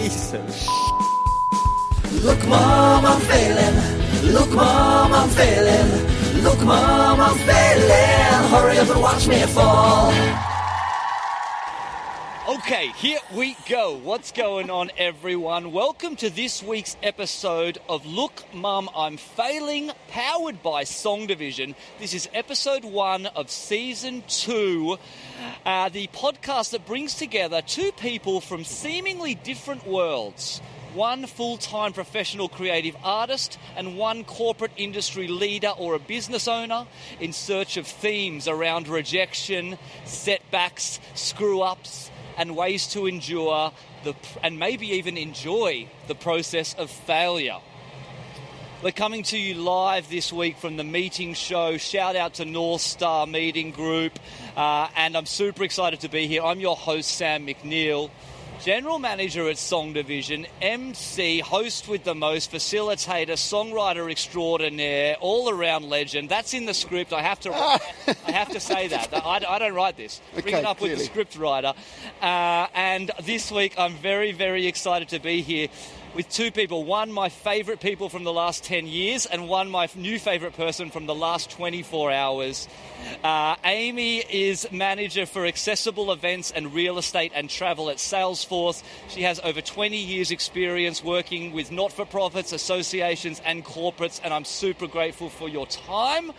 piece of Look, Mom, I'm failing. Look, Mom, I'm failing. Look, Mom, I'm failing. Hurry up and watch me fall. Okay, here we go. What's going on, everyone? Welcome to this week's episode of Look, Mum, I'm Failing, powered by SongDivision. This is episode 1 of season 2, the podcast that brings together two people from seemingly different worlds. One full-time professional creative artist and one corporate industry leader or a business owner in search of themes around rejection, setbacks, screw-ups, and ways to endure and maybe even enjoy the process of failure. We're coming to you live this week from the meeting show. Shout out to North Star Meeting Group. And I'm super excited to be here. I'm your host, Sam McNeil. General Manager at SongDivision, MC, host with the most, facilitator, songwriter extraordinaire, all-around legend. That's in the script. I have to say that. I don't write this. Bring it up clearly with the script writer. And this week, I'm very, very excited to be here with two people. One, my favourite people from the last 10 years, and one, my new favourite person from the last 24 hours. Amy is manager for accessible events and real estate and travel at Salesforce. She has over 20 years experience working with not-for-profits, associations and corporates, and I'm super grateful for your time.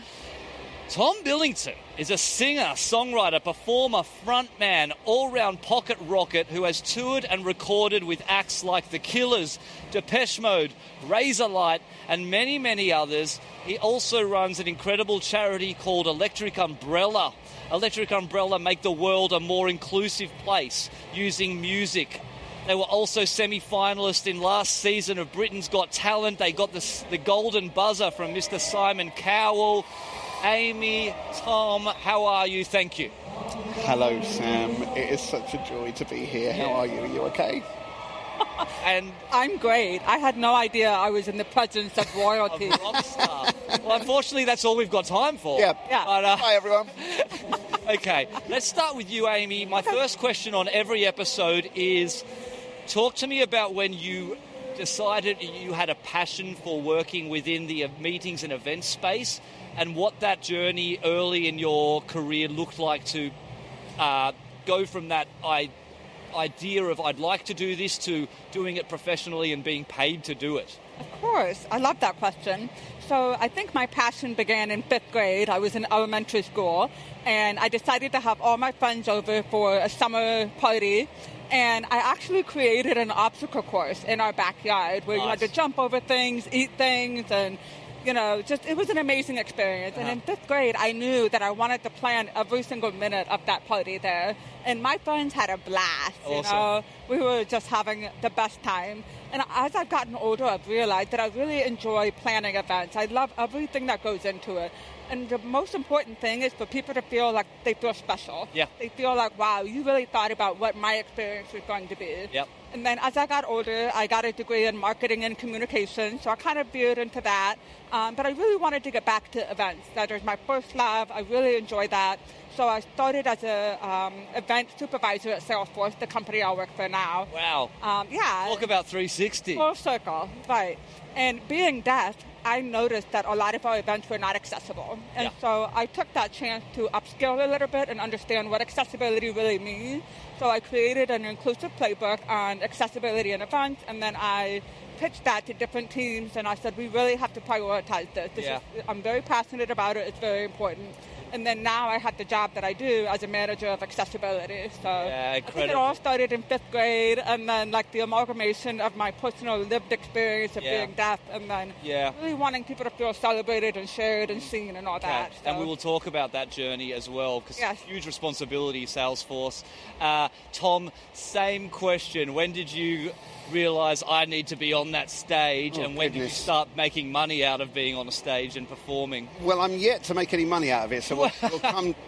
Tom Billington is a singer, songwriter, performer, frontman, all-round pocket rocket who has toured and recorded with acts like The Killers, Depeche Mode, Razorlight, and many, many others. He also runs an incredible charity called Electric Umbrella. Electric Umbrella make the world a more inclusive place using music. They were also semi-finalist in last season of Britain's Got Talent. They got the golden buzzer from Mr. Simon Cowell. Amy, Tom, how are you? Thank you. Hello, Sam. It is such a joy to be here. How are you? Are you okay? And I'm great. I had no idea I was in the presence of royalty. A rock star. Well, unfortunately, that's all we've got time for. Yeah. But, Bye, everyone. Okay, let's start with you, Amy. My first question on every episode is, talk to me about when you decided you had a passion for working within the meetings and events space, and what that journey early in your career looked like to go from that idea of I'd like to do this to doing it professionally and being paid to do it. Of course. I love that question. So I think my passion began in 5th grade. I was in elementary school, and I decided to have all my friends over for a summer party. And I actually created an obstacle course in our backyard where you had to jump over things, eat things, and it was an amazing experience. And in 5th grade, I knew that I wanted to plan every single minute of that party there. And my friends had a blast, Awesome. We were just having the best time. And as I've gotten older, I've realized that I really enjoy planning events. I love everything that goes into it. And the most important thing is for people to feel like they feel special. Yeah. They feel like, wow, you really thought about what my experience was going to be. Yep. And then as I got older, I got a degree in marketing and communication, so I kind of veered into that. But I really wanted to get back to events. That was my first love. I really enjoyed that. So I started as a event supervisor at Salesforce, the company I work for now. Wow. Yeah. Talk about 360. Full circle, right. And being deaf, I noticed that a lot of our events were not accessible. And so I took that chance to upskill a little bit and understand what accessibility really means. So I created an inclusive playbook on accessibility in events, and then I pitched that to different teams, and I said, we really have to prioritize this. I'm very passionate about it. It's very important. And then now I had the job that I do as a manager of accessibility. So I think it all started in 5th grade, and then like the amalgamation of my personal lived experience of being deaf, and then really wanting people to feel celebrated and shared and seen and all that. So. And we will talk about that journey as well, because it's huge responsibility, Salesforce. Tom, same question. When did you realise I need to be on that stage, and when did you start making money out of being on a stage and performing? Well, I'm yet to make any money out of it, so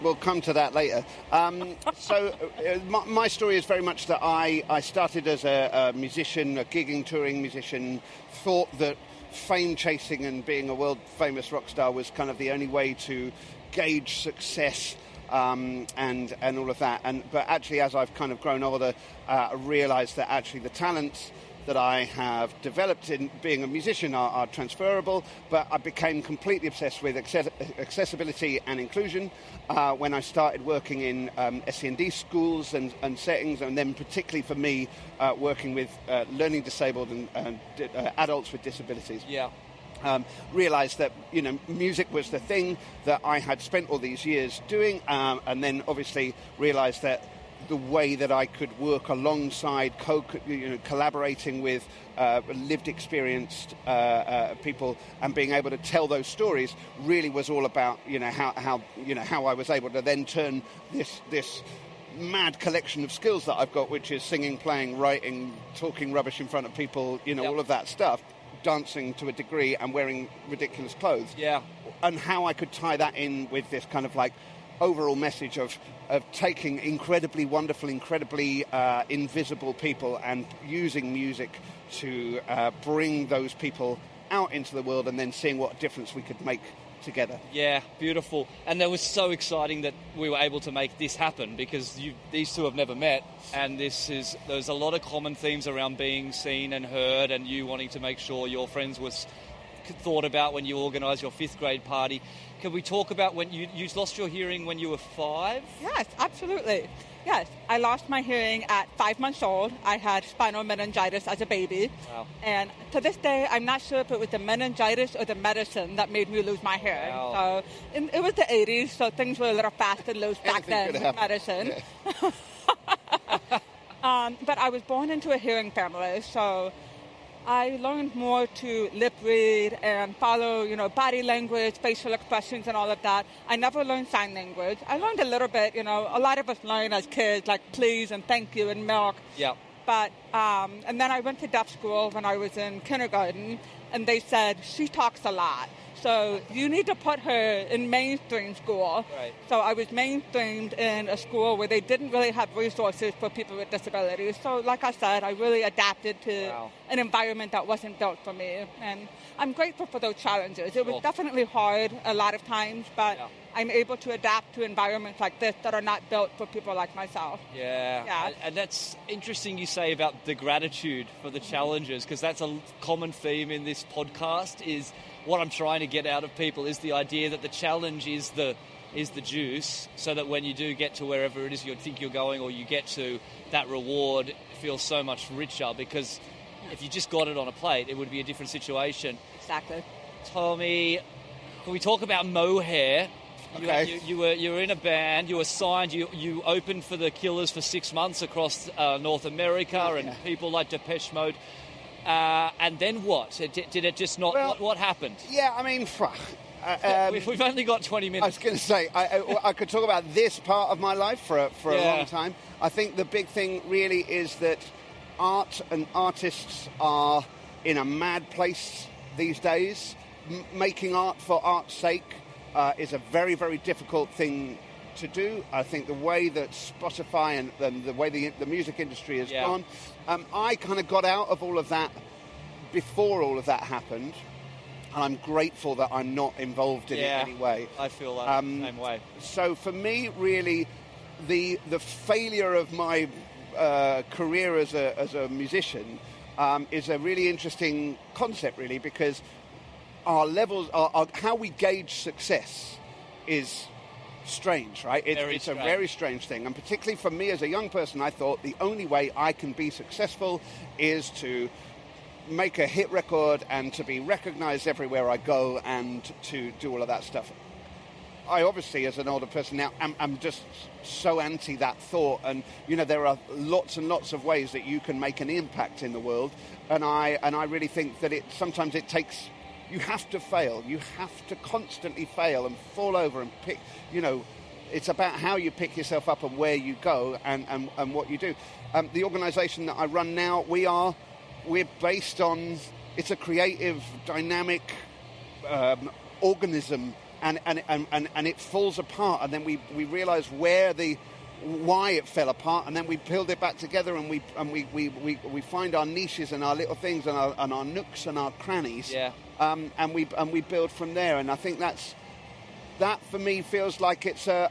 we'll come to that later. My story is very much that I started as a musician, a gigging, touring musician, thought that fame chasing and being a world famous rock star was kind of the only way to gauge success. And all of that. But actually, as I've kind of grown older, I realised that actually the talents that I have developed in being a musician are transferable, but I became completely obsessed with accessibility and inclusion when I started working in SEND schools and settings, and then particularly for me, working with learning disabled and adults with disabilities. Yeah. Realised that music was the thing that I had spent all these years doing, and then obviously realised that the way that I could work alongside collaborating with lived experienced people and being able to tell those stories really was all about how I was able to then turn this mad collection of skills that I've got, which is singing, playing, writing, talking rubbish in front of people, all of that stuff, dancing to a degree and wearing ridiculous clothes. Yeah. And how I could tie that in with this kind of like overall message of taking incredibly wonderful, incredibly invisible people and using music to bring those people out into the world and then seeing what difference we could make together. Yeah, beautiful. And that was so exciting that we were able to make this happen, because these two have never met, and there's a lot of common themes around being seen and heard, and you wanting to make sure your friends was thought about when you organised your 5th grade party. Can we talk about when you lost your hearing when you were 5? Yes, absolutely. Yes, I lost my hearing at 5 months old. I had spinal meningitis as a baby. Wow. And to this day, I'm not sure if it was the meningitis or the medicine that made me lose my hearing. Wow. So it was the 80s, so things were a little fast and loose back then with medicine. Yeah. But I was born into a hearing family, so I learned more to lip read and follow, body language, facial expressions, and all of that. I never learned sign language. I learned a little bit, a lot of us learn as kids, like please and thank you and milk. Yeah. But, and then I went to deaf school when I was in kindergarten, and they said, she talks a lot, so you need to put her in mainstream school. Right. So I was mainstreamed in a school where they didn't really have resources for people with disabilities. So like I said, I really adapted to an environment that wasn't built for me. And I'm grateful for those challenges. It was definitely hard a lot of times, but I'm able to adapt to environments like this that are not built for people like myself. Yeah. And that's interesting you say about the gratitude for the challenges, because that's a common theme in this podcast. Is what I'm trying to get out of people is the idea that the challenge is the juice, so that when you do get to wherever it is you think you're going, or you get to, that reward feels so much richer, because if you just got it on a plate, it would be a different situation. Exactly. Tommy, can we talk about mohair? Okay. You were in a band, you were signed, you opened for the Killers for 6 months across North America, and people like Depeche Mode. And then what? Did it just not... Well, what happened? Yeah, I mean... we've only got 20 minutes. I was going to say, I could talk about this part of my life for a long time. I think the big thing really is that art and artists are in a mad place these days. Making art for art's sake is a very, very difficult thing to do. I think the way that Spotify and the way the music industry has gone, I kind of got out of all of that before all of that happened, and I'm grateful that I'm not involved in it anyway. I feel that same way. So for me, really, the failure of my career as a musician is a really interesting concept, really, because our levels, how we gauge success is strange, right? It's a very strange thing. And particularly for me as a young person, I thought the only way I can be successful is to make a hit record and to be recognized everywhere I go and to do all of that stuff. I obviously, as an older person now, I'm just so anti that thought. And, there are lots and lots of ways that you can make an impact in the world. And I really think that sometimes it takes... You have to fail. You have to constantly fail and fall over and pick, it's about how you pick yourself up and where you go and what you do. The organisation that I run now, we're based on, it's a creative, dynamic organism, and it falls apart, and then we realise why it fell apart, and then we build it back together, and we find our niches and our little things and our nooks and our crannies. Yeah. And we build from there, and I think that for me feels like it's a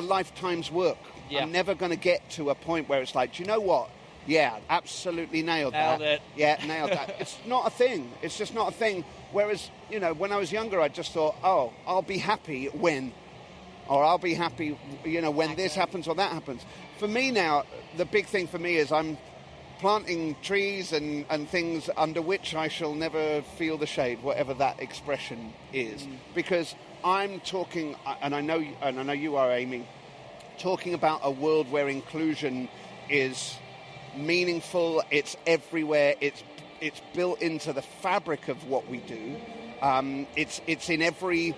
lifetime's work. Yeah. I'm never going to get to a point where it's like, do you know what? Yeah, absolutely nailed Nailed that. it. Yeah, nailed that. It's not a thing. It's just not a thing. Whereas, when I was younger, I just thought, oh, I'll be happy when, or I'll be happy, when this happens or that happens. For me now, the big thing for me is I'm planting trees and things under which I shall never feel the shade, whatever that expression is. Because I'm talking, and I know you are, Amy, talking about a world where inclusion is meaningful, it's everywhere, it's built into the fabric of what we do. It's in every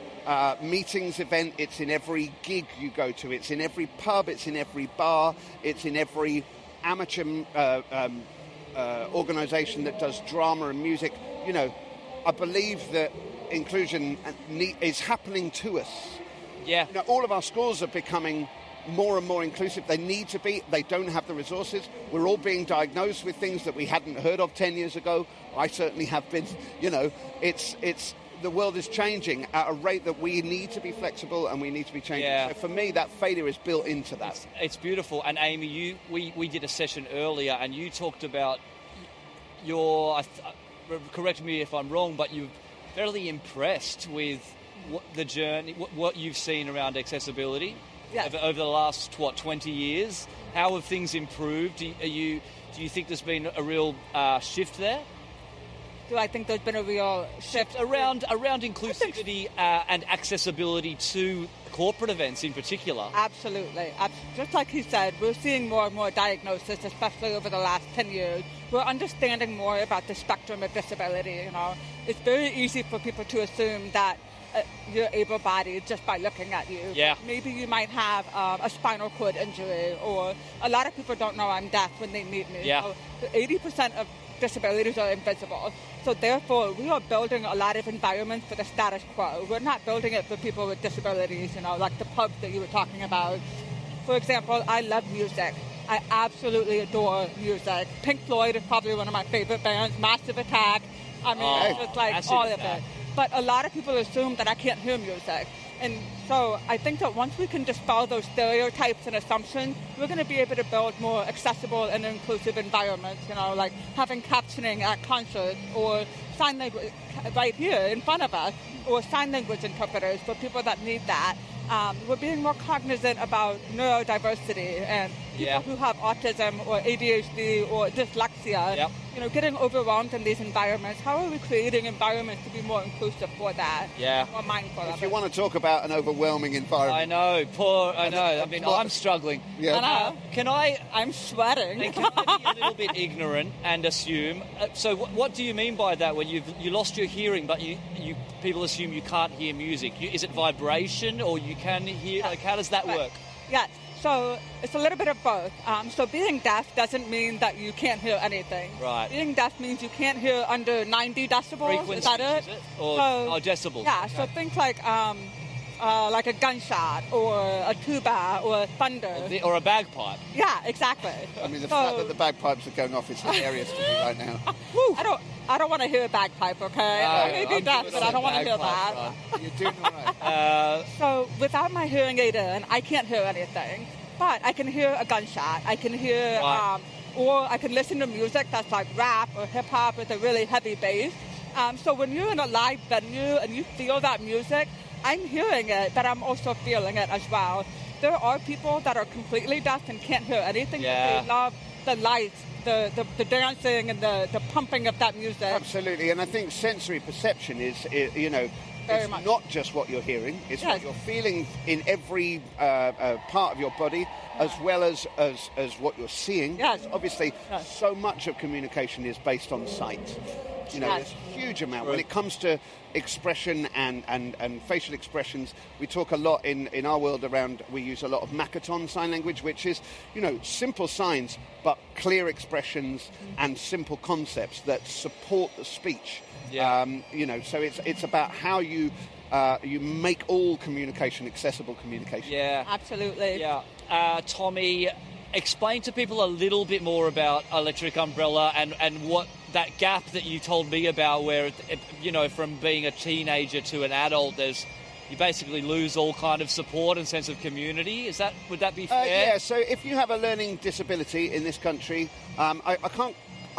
meetings event, it's in every gig you go to, it's in every pub, it's in every bar, it's in every amateur organisation that does drama and music. I believe that inclusion is happening to us. Yeah. All of our schools are becoming more and more inclusive. They need to be. They don't have the resources. We're all being diagnosed with things that we hadn't heard of 10 years ago. I certainly have been. It's the world is changing at a rate that we need to be flexible and we need to be changing. Yeah. So for me, that failure is built into that. It's beautiful. And Amy, we did a session earlier, and you talked about correct me if I'm wrong, but you're fairly impressed with the journey, what you've seen around accessibility. Yes. Over the last 20 years. How have things improved? Do you think there's been a real shift there? Do I think there's been a real shift around inclusivity and accessibility to corporate events in particular? Absolutely. Just like he said, we're seeing more and more diagnosis, especially over the last 10 years. We're understanding more about the spectrum of disability. It's very easy for people to assume that you're able-bodied just by looking at you. Yeah. Maybe you might have a spinal cord injury, or a lot of people don't know I'm deaf when they meet me. Yeah. So 80% of disabilities are invisible. So therefore, we are building a lot of environments for the status quo. We're not building it for people with disabilities, like the pubs that you were talking about. For example, I love music. I absolutely adore music. Pink Floyd is probably one of my favorite bands. Massive Attack. It's just like Massive all Attack. of it. But a lot of people assume that I can't hear music. And so I think that once we can dispel those stereotypes and assumptions, we're going to be able to build more accessible and inclusive environments, like having captioning at concerts, or sign language right here in front of us, or sign language interpreters for people that need that. We're being more cognizant about neurodiversity and people who have autism or ADHD or dyslexia. Yep. Getting overwhelmed in these environments. How are we creating environments to be more inclusive for that? Yeah. More mindful of If you it. want to talk about an overwhelming environment. I know. I'm struggling. Yeah. I know. I'm sweating. Can I be a little bit ignorant and assume? So, what do you mean by that? When you lost your hearing, but people assume you can't hear music? Is it vibration, or you can hear? Like, how does that work? Yes. So it's a little bit of both. So being deaf doesn't mean that you can't hear anything. Right. Being deaf means you can't hear under 90 decibels. Frequencies, is that it? is it? Or decibels? Yeah. So things like a gunshot or a tuba or thunder. Or a bagpipe. Yeah, exactly. The fact that the bagpipes are going off is hilarious to me right now. I don't want to hear a bagpipe, okay? I may be deaf, but I don't want to hear that. You're doing all right. So without my hearing aid in, I can't hear anything. But I can hear a gunshot. I can hear, or I can listen to music that's like rap or hip hop with a really heavy bass. So when you're in a live venue and you feel that music, I'm hearing it, but I'm also feeling it as well. There are people that are completely deaf and can't hear anything, but they love the lights, the dancing and the pumping of that music. Absolutely, and I think sensory perception is Very it's much. not just what you're hearing, it's what you're feeling in every part of your body, as well as what you're seeing. Yes. Obviously, so much of communication is based on sight. There's a huge amount. When it comes to expression and facial expressions, we talk a lot in our world around, we use a lot of Makaton sign language, which is, simple signs, but clear expressions and simple concepts that support the speech. Yeah. So it's about how you make all communication accessible communication. Yeah. Absolutely. Yeah. Tommy, explain to people a little bit more about Electric Umbrella and what that gap that you told me about, where from being a teenager to an adult, there's you basically lose all kind of support and sense of community. Would that be fair? Yeah, so if you have a learning disability in this country, I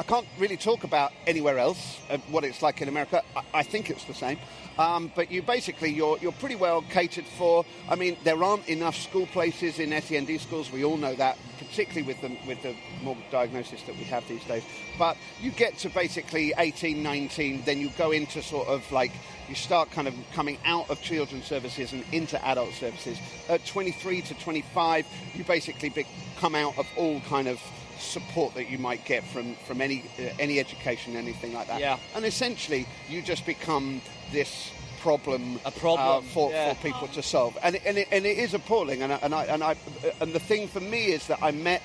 can't really talk about anywhere else, what it's like in America. I think it's the same. But you're pretty well catered for. I mean, there aren't enough school places in SEND schools. We all know that, particularly with the more diagnosis that we have these days. But you get to basically 18, 19, then you go into sort of like, you start kind of coming out of children's services and into adult services. At 23 to 25, you basically come out of all kind of support that you might get from any education, anything like that. Yeah. And essentially, you just become this problem for people to solve, and it is appalling. And the thing for me is that I met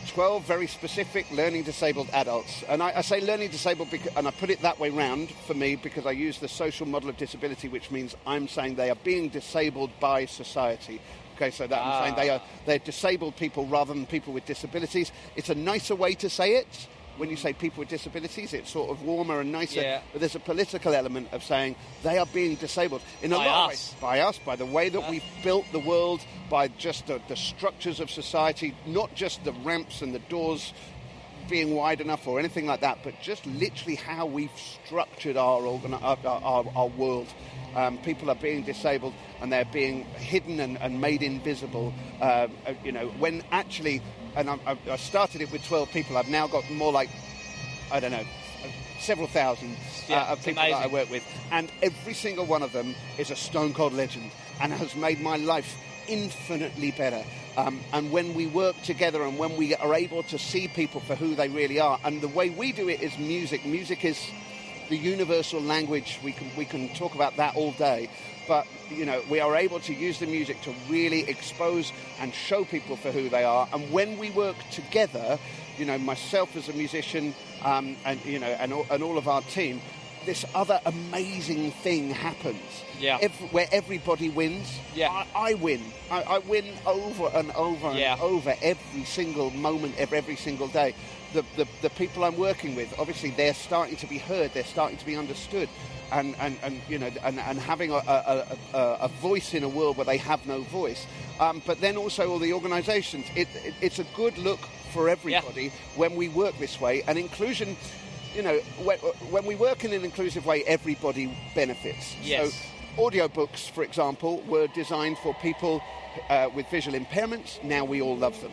12 very specific learning disabled adults, and I say learning disabled and I put it that way round for me because I use the social model of disability, which means I'm saying they are being disabled by society. Okay, so that I'm saying they're disabled people rather than people with disabilities. It's a nicer way to say it. When you say people with disabilities, it's sort of warmer and nicer. Yeah. But there's a political element of saying they are being disabled in a lot of ways. By us, by the way that we've built the world, by just the structures of society, not just the ramps and the doors being wide enough or anything like that, but just literally how we've structured our world. People are being disabled and they're being hidden and made invisible. When actually, and I started it with 12 people. I've now got more like, I don't know, several thousand of people that I work with. And every single one of them is a stone cold legend and has made my life infinitely better. And when we work together and when we are able to see people for who they really are, and the way we do it is music. Music is the universal language. We can talk about that all day, but we are able to use the music to really expose and show people for who they are. And when we work together, myself as a musician, and all of our team, this other amazing thing happens. Yeah. Where everybody wins. Yeah. I win. I win over and over and over every single moment of every single day. The people I'm working with, obviously, they're starting to be heard. They're starting to be understood, and having a voice in a world where they have no voice. But then also all the organisations. It's a good look for everybody when we work this way. And inclusion, when we work in an inclusive way, everybody benefits. Yes. So audiobooks, for example, were designed for people with visual impairments. Now we all love them.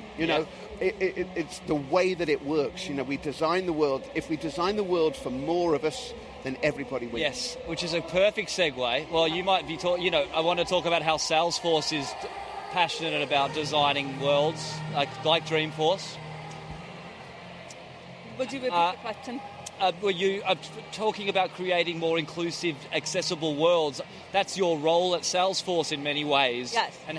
It's the way that it works. We design the world. If we design the world for more of us, then everybody wins. Yes, which is a perfect segue. Well, you might be I want to talk about how Salesforce is passionate about designing worlds like Dreamforce. Would you repeat the question? Were you talking about creating more inclusive, accessible worlds? That's your role at Salesforce in many ways. Yes. And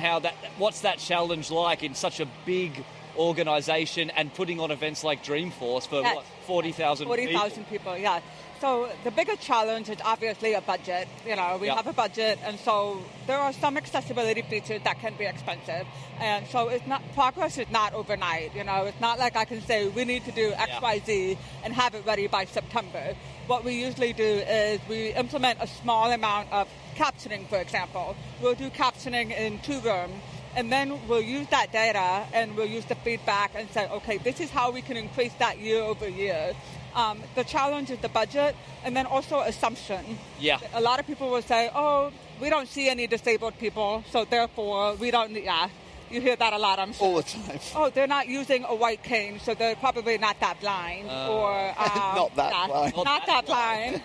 what's that challenge like in such a big organisation and putting on events like Dreamforce for 40,000 people? 40,000 people, yeah. So the biggest challenge is obviously a budget. We have a budget, and so there are some accessibility features that can be expensive. And so progress is not overnight. It's not like I can say we need to do X, Y, Z and have it ready by September. What we usually do is we implement a small amount of captioning, for example. We'll do captioning in 2 rooms. And then we'll use that data and we'll use the feedback and say, okay, this is how we can increase that year over year. The challenge is the budget and then also assumption. Yeah. A lot of people will say, oh, we don't see any disabled people, so therefore we don't need, you hear that a lot, I'm sure. All the time. Oh, they're not using a white cane, so they're probably not that blind. Not that blind. Not that blind,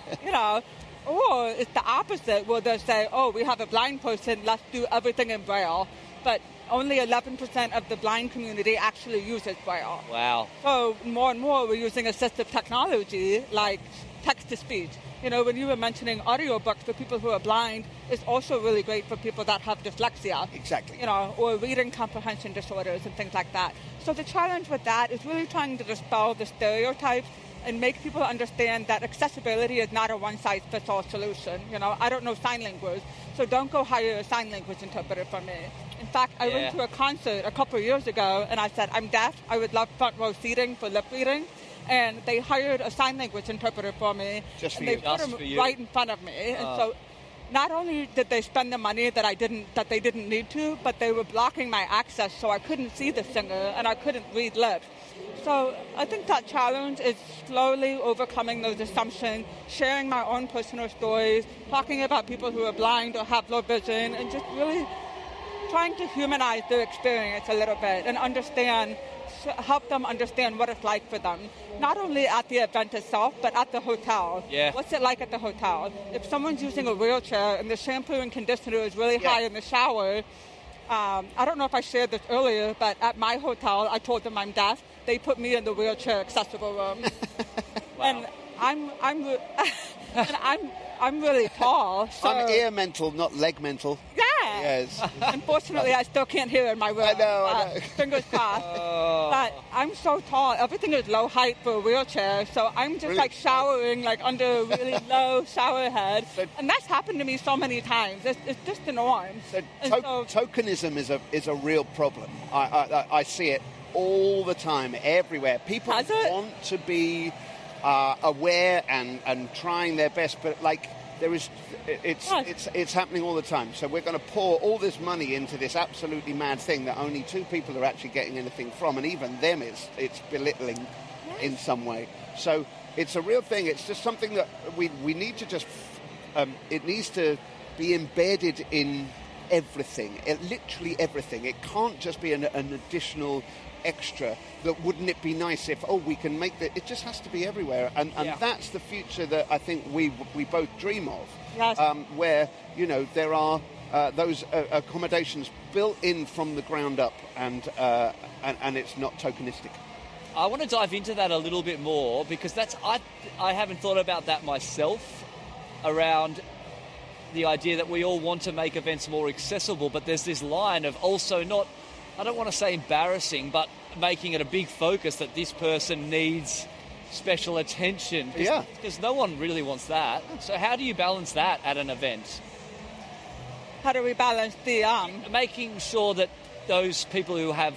Or it's the opposite, where they'll say, oh, we have a blind person, let's do everything in Braille. But only 11% of the blind community actually uses Braille. Wow. So more and more we're using assistive technology like text-to-speech. When you were mentioning audiobooks for people who are blind, it's also really great for people that have dyslexia. Exactly. Or reading comprehension disorders and things like that. So the challenge with that is really trying to dispel the stereotypes and make people understand that accessibility is not a one-size-fits-all solution. I don't know sign language, so don't go hire a sign language interpreter for me. In fact, I went to a concert a couple of years ago, and I said, I'm deaf, I would love front row seating for lip reading. And they hired a sign language interpreter for me. Just for and you. they put him right in front of me. And so not only did they spend the money that they didn't need to, but they were blocking my access, so I couldn't see the singer and I couldn't read lips. So I think that challenge is slowly overcoming those assumptions, sharing my own personal stories, talking about people who are blind or have low vision, and just really trying to humanize their experience a little bit and help them understand what it's like for them, not only at the event itself, but at the hotel. Yeah. What's it like at the hotel? If someone's using a wheelchair and the shampoo and conditioner is really high in the shower, I don't know if I shared this earlier, but at my hotel, I told them I'm deaf. They put me in the wheelchair accessible room. Wow. And I'm really tall. So I'm ear mental, not leg mental. yeah. Yes. Unfortunately, I still can't hear in my room. I know. Fingers crossed. But I'm so tall. Everything is low height for a wheelchair. So I'm just Really? showering under a really low shower head. And that's happened to me so many times. It's just the norm. So And tokenism is a real problem. I see it all the time, everywhere. People Has it? want to be aware and trying their best, but it's happening all the time. So we're going to pour all this money into this absolutely mad thing that only two people are actually getting anything from, and even them it's belittling in some way. So it's a real thing. It's just something that we need to just it needs to be embedded in everything, literally everything. It can't just be an additional extra. That wouldn't it be nice if we can make that? It just has to be everywhere, and that's the future that I think we both dream of. Yes. Where there are those accommodations built in from the ground up, and it's not tokenistic. I want to dive into that a little bit more because I haven't thought about that myself around the idea that we all want to make events more accessible, but there's this line of also not, I don't want to say embarrassing, but making it a big focus that this person needs special attention. Because no one really wants that. So how do you balance that at an event? How do we balance the Making sure that those people who have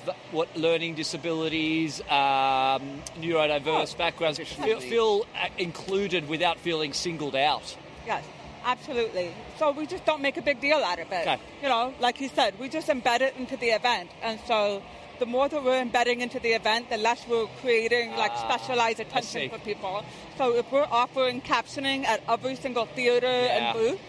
learning disabilities, neurodiverse backgrounds feel included without feeling singled out? Yes, absolutely. So we just don't make a big deal out of it. Okay. Like you said, we just embed it into the event. And so the more that we're embedding into the event, the less we're creating specialized attention for people. So if we're offering captioning at every single theater and booth,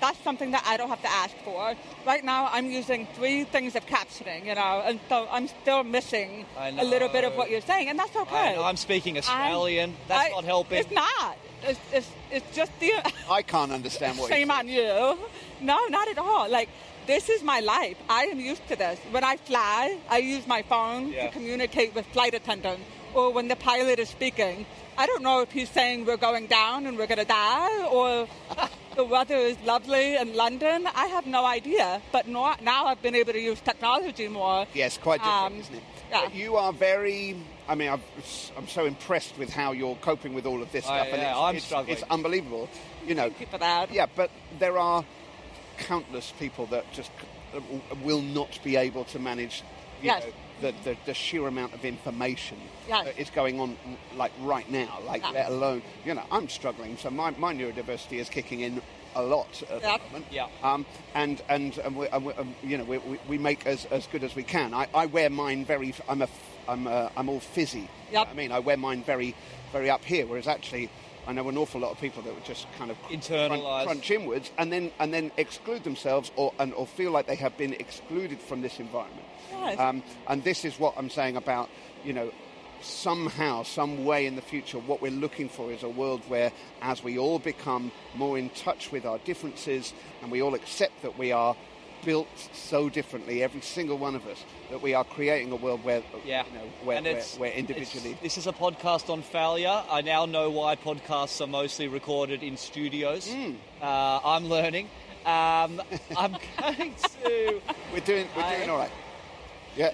that's something that I don't have to ask for. Right now, I'm using 3 things of captioning, and so I'm still missing a little bit of what you're saying, and that's okay. I'm speaking Australian. That's not helping. It's not. It's just the... I can't understand what Shame on you. No, not at all. This is my life. I am used to this. When I fly, I use my phone to communicate with flight attendants, or when the pilot is speaking. I don't know if he's saying we're going down and we're going to die, or the weather is lovely in London. I have no idea. But now I've been able to use technology more. Yes, quite different, isn't it? Yeah. But you are very... I'm so impressed with how you're coping with all of this stuff. And I'm struggling. It's unbelievable. Thank you for that. Yeah, but there are countless people that just will not be able to manage the sheer amount of information that is going on right now, let alone, I'm struggling. So my neurodiversity is kicking in a lot at the moment. Yeah. And we make as good as we can. I wear mine very, I'm all fizzy. Yep. I mean, I wear mine very, very up here, whereas actually I know an awful lot of people that would just kind of internalize, crunch inwards, and then exclude themselves, or feel like they have been excluded from this environment. Yes. And this is what I'm saying about, somehow, some way in the future, what we're looking for is a world where, as we all become more in touch with our differences, and we all accept that we are built so differently, every single one of us, that we are creating a world where, where individually... This is a podcast on failure. I now know why podcasts are mostly recorded in studios. I'm learning. I'm going to... We're doing all right. Yeah,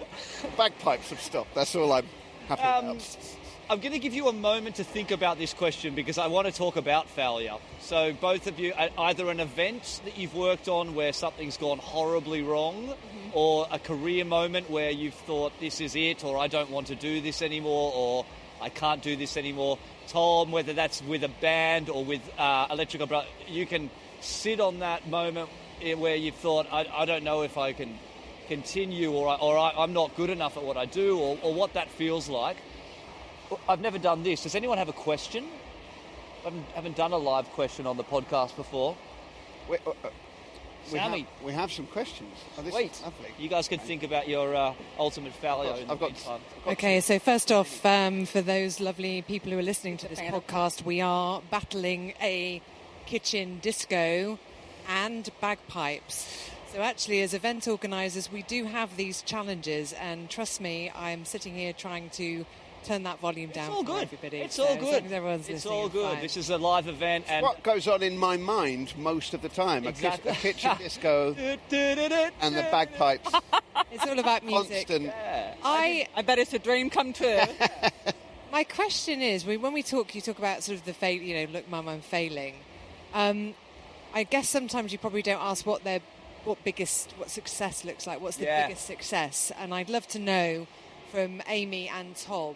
bagpipes have stopped. That's all I'm happy about. I'm going to give you a moment to think about this question because I want to talk about failure. So both of you, either an event that you've worked on where something's gone horribly wrong, or a career moment where you've thought this is it, or I don't want to do this anymore, or I can't do this anymore. Tom, whether that's with a band or with Electrical Brother, you can sit on that moment where you've thought, I don't know if I can continue, or I'm not good enough at what I do, or what that feels like. I've never done this. Does anyone have a question? I haven't done a live question on the podcast before. Sammy. We have some questions. Oh, this Sweet. is lovely. You guys can think about your ultimate failure in the meantime. Okay, so first off, for those lovely people who are listening to this podcast, we are battling a kitchen disco and bagpipes. So actually, as event organisers, we do have these challenges, and trust me, I'm sitting here trying to turn that volume down for everybody. It's all good. It's all good. This is a live event. And what goes on in my mind most of the time. Exactly. A kitchen disco and the bagpipes. It's all about music. Constant. Yeah. I bet it's a dream come true. My question is, when you talk about sort of the fail, look, Mum, I'm failing. I guess sometimes you probably don't ask what success looks like. What's the biggest success? And I'd love to know from Amy and Tom,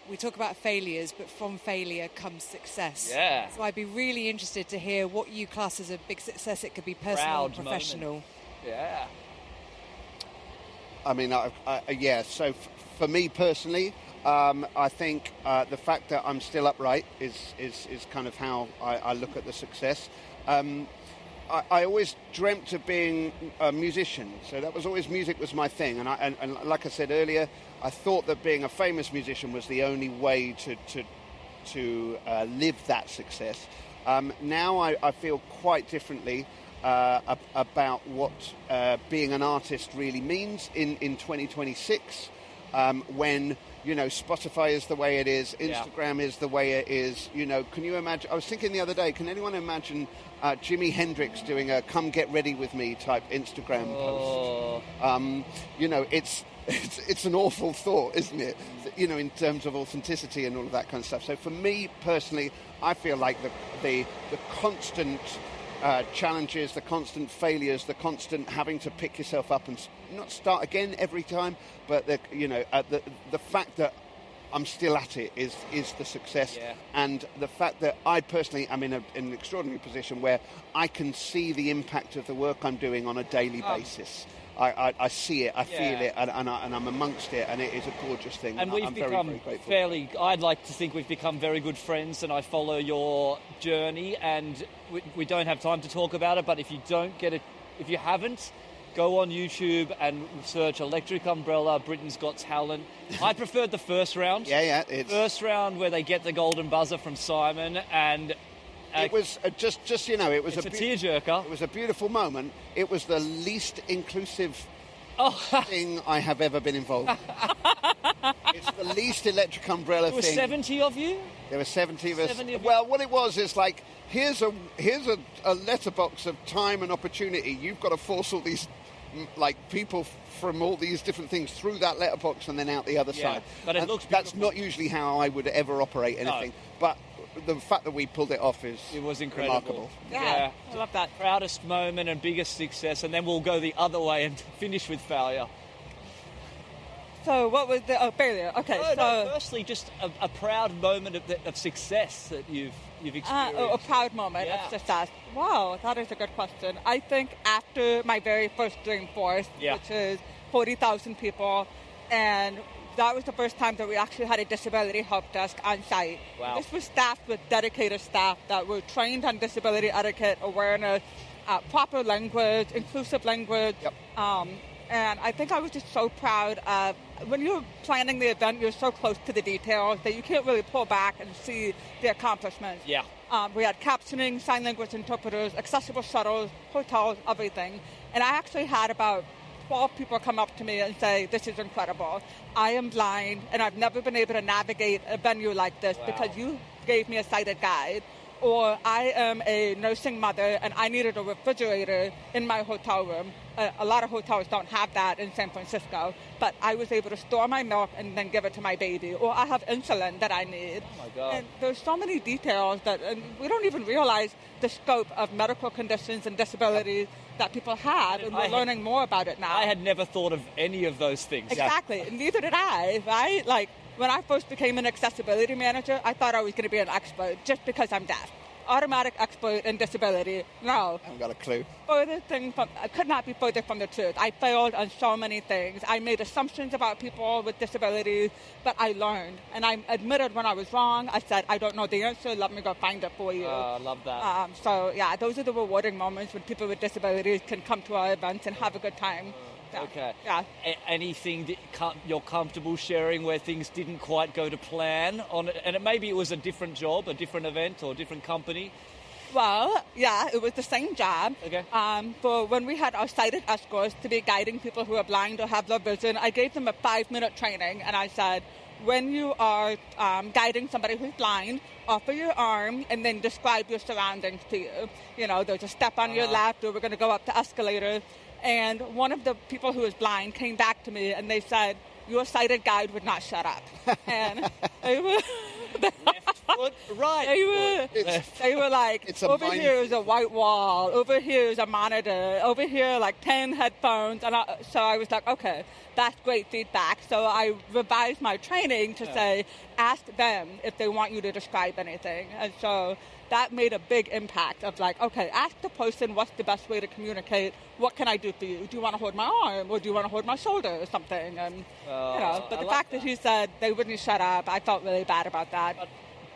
we talk about failures, but from failure comes success. Yeah. So I'd be really interested to hear what you class as a big success. It could be personal or professional. Moment. Yeah. I mean, so for me personally, I think the fact that I'm still upright is kind of how I look at the success. I always dreamt of being a musician, so that was always, music was my thing, and like I said earlier, I thought that being a famous musician was the only way to live that success. Now I feel quite differently about what being an artist really means in 2026, when Spotify is the way it is, Instagram is the way it is. Can you imagine? I was thinking the other day, can anyone imagine Jimi Hendrix doing a "Come Get Ready with Me" type Instagram post? It's an awful thought, isn't it? In terms of authenticity and all of that kind of stuff. So for me personally, I feel like the constant challenges, the constant failures, the constant having to pick yourself up and not start again every time, but the fact that I'm still at it is the success. Yeah. And the fact that I personally am in an extraordinary position where I can see the impact of the work I'm doing on a daily basis. I see it, I feel it, and I'm amongst it, and it is a gorgeous thing. And we've I'm become very, very grateful. I'd like to think we've become very good friends, and I follow your journey, and we don't have time to talk about it, but if you haven't, go on YouTube and search Electric Umbrella, Britain's Got Talent. I preferred the first round. It's first round where they get the golden buzzer from Simon, and it was it was a tearjerker. It was a beautiful moment. It was the least inclusive thing I have ever been involved in. It's the least Electric Umbrella thing. There were 70 of you? There were 70 of us. 70 of you? Well, what it was is like, here's a letterbox of time and opportunity. You've got to force all these people from all these different things through that letterbox and then out the other side. But it looks that's not usually how I would ever operate anything. No. But the fact that we pulled it off was incredible. Remarkable. Yeah, I love that. Proudest moment and biggest success, and then we'll go the other way and finish with failure. So what was the failure? Okay, firstly, just a proud moment of success that you've experienced. A proud moment of success. Wow, that is a good question. I think after my very first Dreamforce, which is 40,000 people, and that was the first time that we actually had a disability help desk on site. Wow. This was staffed with dedicated staff that were trained on disability etiquette, awareness, proper language, inclusive language. Yep. And I think I was just so proud of, when you're planning the event, you're so close to the details that you can't really pull back and see the accomplishments. Yeah. We had captioning, sign language interpreters, accessible shuttles, hotels, everything. And I actually had about 12 people come up to me and say, "This is incredible. I am blind, and I've never been able to navigate a venue like this because you gave me a sighted guide." Or, "I am a nursing mother, and I needed a refrigerator in my hotel room." A lot of hotels don't have that in San Francisco, but I was able to store my milk and then give it to my baby. Or, "I have insulin that I need." Oh my God. And there's so many details that we don't even realize the scope of medical conditions and disabilities that people have, and we're learning more about it now. I had never thought of any of those things. Exactly, and neither did I, right? Like, when I first became an accessibility manager, I thought I was going to be an expert just because I'm deaf. automatic expert in disability. No. I haven't got a clue. I could not be further from the truth. I failed on so many things. I made assumptions about people with disabilities, but I learned. And I admitted when I was wrong. I said, I don't know the answer. Let me go find it for you. I love that. So, yeah, those are the rewarding moments when people with disabilities can come to our events and have a good time. Yeah. Okay. Yeah. Anything that you're comfortable sharing where things didn't quite go to plan on it, and maybe it was a different job, a different event, or a different company? Well, yeah, it was the same job. Okay. For when we had our sighted escorts to be guiding people who are blind or have low vision, I gave them a 5-minute training, and I said, when you are guiding somebody who's blind, offer your arm and then describe your surroundings to you. You know, there's a step on your left, or we're going to go up the escalator. And one of the people who was blind came back to me and they said, your sighted guide would not shut up. And they were... Left foot, right foot. They were like, over here is a white wall, over here is a monitor, over here like 10 headphones. And so I was like, okay, that's great feedback. So I revised my training to say, ask them if they want you to describe anything. And so that made a big impact of like, okay, ask the person what's the best way to communicate. What can I do for you? Do you want to hold my arm, or do you want to hold my shoulder or something? And but the fact that he said they wouldn't shut up, I felt really bad about that.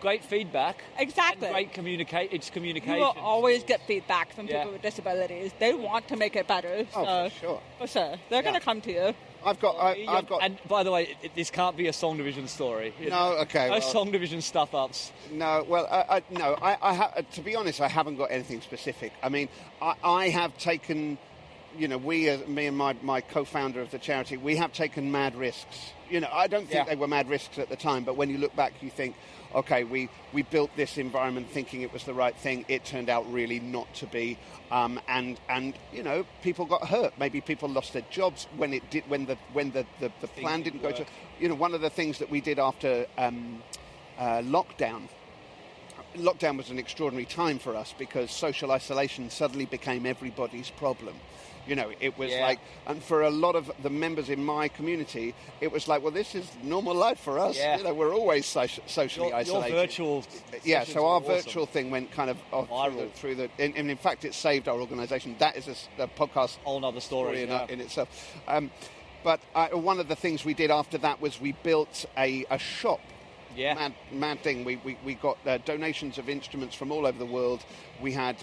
Great feedback. Exactly. And great communication. You will always get feedback from people with disabilities. They want to make it better. For sure. For sure. They're going to come to you. I've got. And by the way, this can't be a SongDivision story. No, okay. No SongDivision stuff-ups. No, well, no. To be honest, I haven't got anything specific. I mean, I have taken, me and my co-founder of the charity, we have taken mad risks. I don't think they were mad risks at the time, but when you look back, you think, okay, we built this environment thinking it was the right thing. It turned out really not to be, and people got hurt. Maybe people lost their jobs when the plan didn't go to. One of the things that we did after lockdown. Lockdown was an extraordinary time for us because social isolation suddenly became everybody's problem. It was like, and for a lot of the members in my community, it was like, well, this is normal life for us. Yeah. We're always socially isolated. Your virtual so our awesome. virtual thing went kind of through the and in fact, it saved our organisation. That is a podcast. Whole other story in itself. But one of the things we did after that was we built a shop. Yeah. Mad thing. We got donations of instruments from all over the world. We had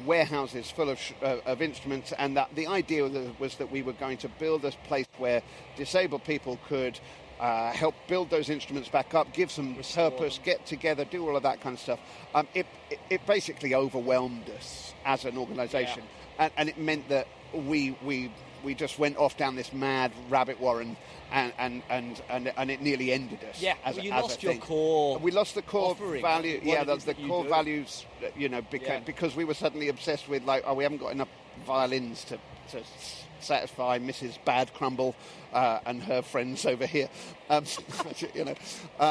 warehouses full of instruments, and the idea was that we were going to build this place where disabled people could help build those instruments back up, give some purpose, get together, do all of that kind of stuff. It basically overwhelmed us as an organisation, and it meant that we just went off down this mad rabbit warren, and it nearly ended us. Yeah, you lost your core. We lost the core offering, value. The core values, because we were suddenly obsessed with we haven't got enough violins to satisfy Mrs. Bad Crumble and her friends over here, and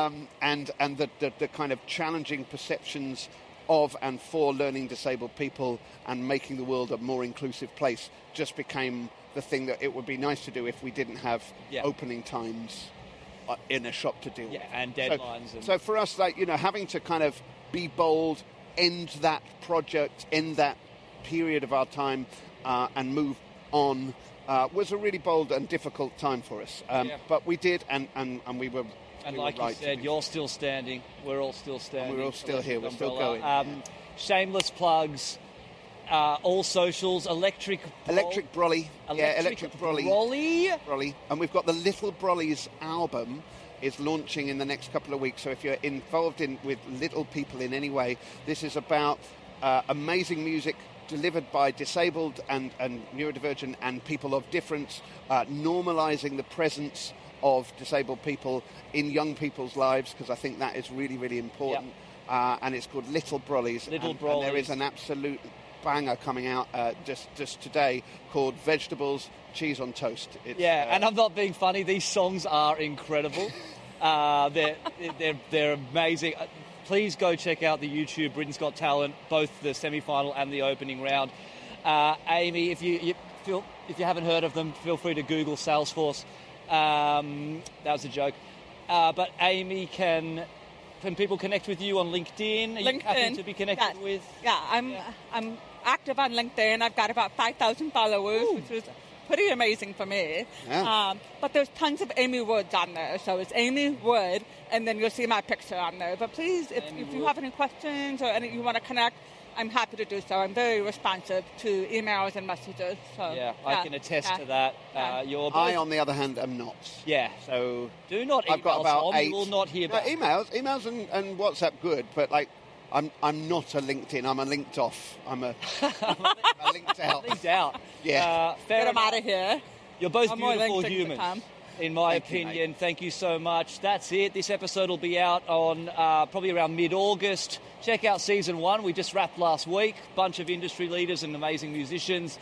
the kind of challenging perceptions of and for learning disabled people and making the world a more inclusive place just became the thing that it would be nice to do if we didn't have opening times in a shop to deal with. And deadlines. So for us, having to kind of be bold, end that project, end that period of our time, and move on, was a really bold and difficult time for us. But we did, and we were. And like you said, you're still standing. We're all still standing. And we're all still here. We're still going. Shameless plugs. All socials. Electric Brolly. Electric Brolly. And we've got the Little Brollies album is launching in the next couple of weeks. So if you're involved with little people in any way, this is about amazing music delivered by disabled and neurodivergent and people of difference, normalising the presence of disabled people in young people's lives, because I think that is really, really important. And it's called Little Brollies. And there is an absolute banger coming out just today called Vegetables, Cheese on Toast. And I'm not being funny. These songs are incredible. They're amazing. Please go check out the YouTube Britain's Got Talent, both the semi-final and the opening round. Amy, if you haven't heard of them, feel free to Google Salesforce. That was a joke. But Amy can can people connect with you on LinkedIn? Are you happy to be connected with? Yeah, I'm active on LinkedIn. I've got about 5,000 followers, which is pretty amazing for me. Yeah. But there's tons of Amy Woods on there. So it's Amy Wood, and then you'll see my picture on there. But please, if you have any questions or you want to connect, I'm happy to do so. I'm very responsive to emails and messages. So, I can attest to that. I, on the other hand, am not. Yeah. So do not email I've got about Tom. 8. You will not hear back. Emails and WhatsApp good, but like I'm not a LinkedIn. I'm a linked off. I'm a linked out. Linked out. Yeah. Get them out of here. You're both I'm more beautiful LinkedIn humans. In my opinion. Thank you so much. That's it. This episode will be out on probably around mid-August. Check out season 1. We just wrapped last week. Bunch of industry leaders and amazing musicians.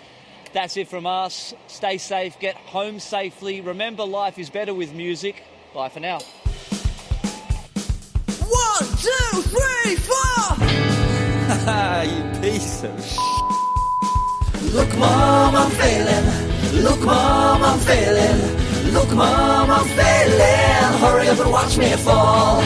That's it from us. Stay safe. Get home safely. Remember, life is better with music. Bye for now. 1, 2, 3, 4. You piece of Look, Mom, I'm failing. Look, Mom, I'm failing. Look, Mom, I'm failing. Hurry up and watch me fall.